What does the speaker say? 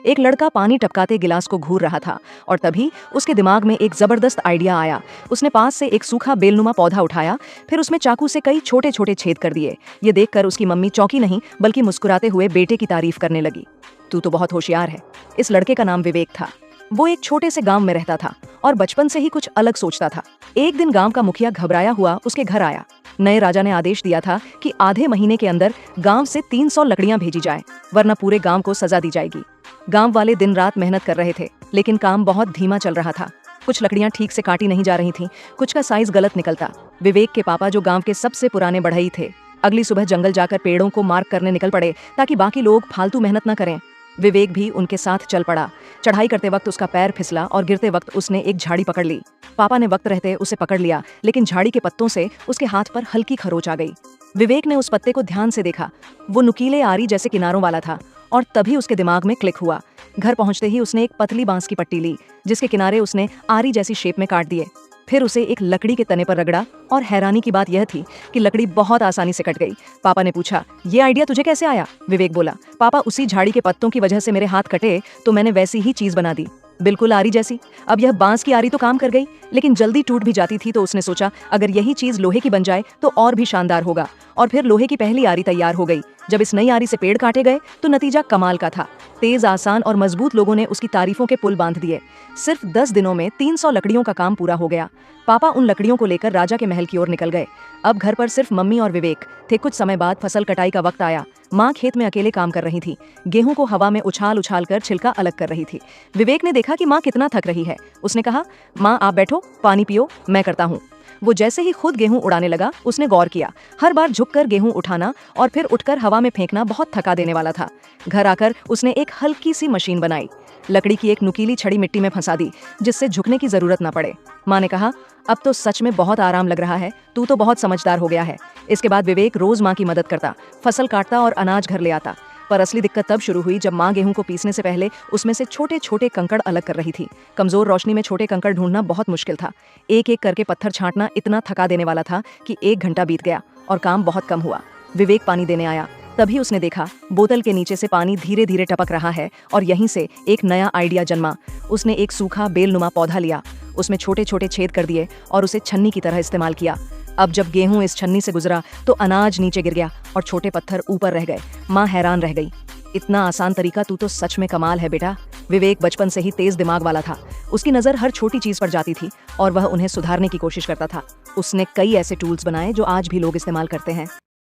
एक लड़का पानी टपकाते गिलास को घूर रहा था और तभी उसके दिमाग में एक जबरदस्त आइडिया आया। उसने पास से एक सूखा बेलनुमा पौधा उठाया, फिर उसमें चाकू से कई छोटे छोटे छेद कर दिए। ये देखकर उसकी मम्मी चौंकी नहीं बल्कि मुस्कुराते हुए बेटे की तारीफ करने लगी। तू तो बहुत होशियार है। इस लड़के का नाम विवेक था। वो एक छोटे से गांव में रहता था और बचपन से ही कुछ अलग सोचता था। एक दिन गांव का मुखिया घबराया हुआ उसके घर आया। नए राजा ने आदेश दिया था कि आधे महीने के अंदर गांव से 300 लकड़ियां भेजी जाए, वरना पूरे गांव को सजा दी जाएगी। गांव वाले दिन रात मेहनत कर रहे थे, लेकिन काम बहुत धीमा चल रहा था। कुछ लकड़ियां ठीक से काटी नहीं जा रही थीं, कुछ का साइज गलत निकलता। विवेक के पापा, जो गांव के सबसे पुराने बढ़ई थे, अगली सुबह जंगल जाकर पेड़ों को मार्क करने निकल पड़े ताकि बाकी लोग फालतू मेहनत न करें। विवेक भी उनके साथ चल पड़ा। चढ़ाई करते वक्त उसका पैर फिसला और गिरते वक्त उसने एक झाड़ी पकड़ ली। पापा ने वक्त रहते उसे पकड़ लिया, लेकिन झाड़ी के पत्तों से उसके हाथ पर हल्की खरोंच आ गई। विवेक ने उस पत्ते को ध्यान से देखा। वो नुकीले आरी जैसे किनारों वाला था और तभी उसके दिमाग में क्लिक हुआ। घर पहुंचते ही उसने एक पतली बांस की पट्टी ली, जिसके किनारे उसने आरी जैसी शेप में काट दिए। फिर उसे एक लकड़ी के तने पर रगड़ा और हैरानी की बात यह थी कि लकड़ी बहुत आसानी से कट गई। पापा ने पूछा, ये आइडिया तुझे कैसे आया? विवेक बोला, पापा, उसी झाड़ी के पत्तों की वजह से मेरे हाथ कटे तो मैंने वैसी ही चीज बना दी, बिल्कुल आरी जैसी। अब यह बांस की आरी तो काम कर गई, लेकिन जल्दी टूट भी जाती थी, तो उसने सोचा अगर यही चीज लोहे की बन जाए तो और भी शानदार होगा। और फिर लोहे की पहली आरी तैयार हो गई। जब इस नई आरी से पेड़ काटे गए तो नतीजा कमाल का था। तेज, आसान और मजबूत लोगों ने उसकी तारीफों के पुल बांध दिए। सिर्फ 10 दिनों में 300 लकड़ियों का काम पूरा हो गया। पापा उन लकड़ियों को लेकर राजा के महल की ओर निकल गए। अब घर पर सिर्फ मम्मी और विवेक थे। कुछ समय बाद फसल कटाई का वक्त आया। माँ खेत में अकेले काम कर रही थी। गेहूं को हवा में उछाल उछाल कर छिलका अलग कर रही थी। विवेक ने देखा कि माँ कितना थक रही है। उसने कहा, माँ आप बैठो, पानी पियो, मैं करता हूँ। वो जैसे ही खुद गेहूं उड़ाने लगा, उसने गौर किया, हर बार झुककर गेहूं उठाना और फिर उठकर हवा में फेंकना बहुत थका देने वाला था। घर आकर उसने एक हल्की सी मशीन बनाई। लकड़ी की एक नुकीली छड़ी मिट्टी में फंसा दी, जिससे झुकने की जरूरत न पड़े। माँ ने कहा, अब तो सच में बहुत आराम लग रहा है, तू तो बहुत समझदार हो गया है। इसके बाद विवेक रोज माँ की मदद करता, फसल काटता और अनाज घर ले आता। पर असली दिक्कत तब शुरू हुई जब माँ गेहूं को पीसने से पहले उसमें से छोटे छोटे कंकड़ अलग कर रही थी। कमजोर रोशनी में छोटे कंकड़ ढूंढना बहुत मुश्किल था। एक एक करके पत्थर छांटना इतना थका देने वाला था कि 1 घंटा बीत गया और काम बहुत कम हुआ। विवेक पानी देने आया, तभी उसने देखा बोतल के नीचे से पानी धीरे धीरे टपक रहा है और यहीं से एक नया आइडिया जन्मा। उसने एक सूखा बेलनुमा पौधा लिया, उसमें छोटे छोटे छेद कर दिए और उसे छन्नी की तरह इस्तेमाल किया। अब जब गेहूं इस छन्नी से गुजरा तो अनाज नीचे गिर गया और छोटे पत्थर ऊपर रह गए। माँ हैरान रह गई, इतना आसान तरीका, तू तो सच में कमाल है बेटा। विवेक बचपन से ही तेज दिमाग वाला था। उसकी नजर हर छोटी चीज पर जाती थी और वह उन्हें सुधारने की कोशिश करता था। उसने कई ऐसे टूल्स बनाए जो आज भी लोग इस्तेमाल करते हैं।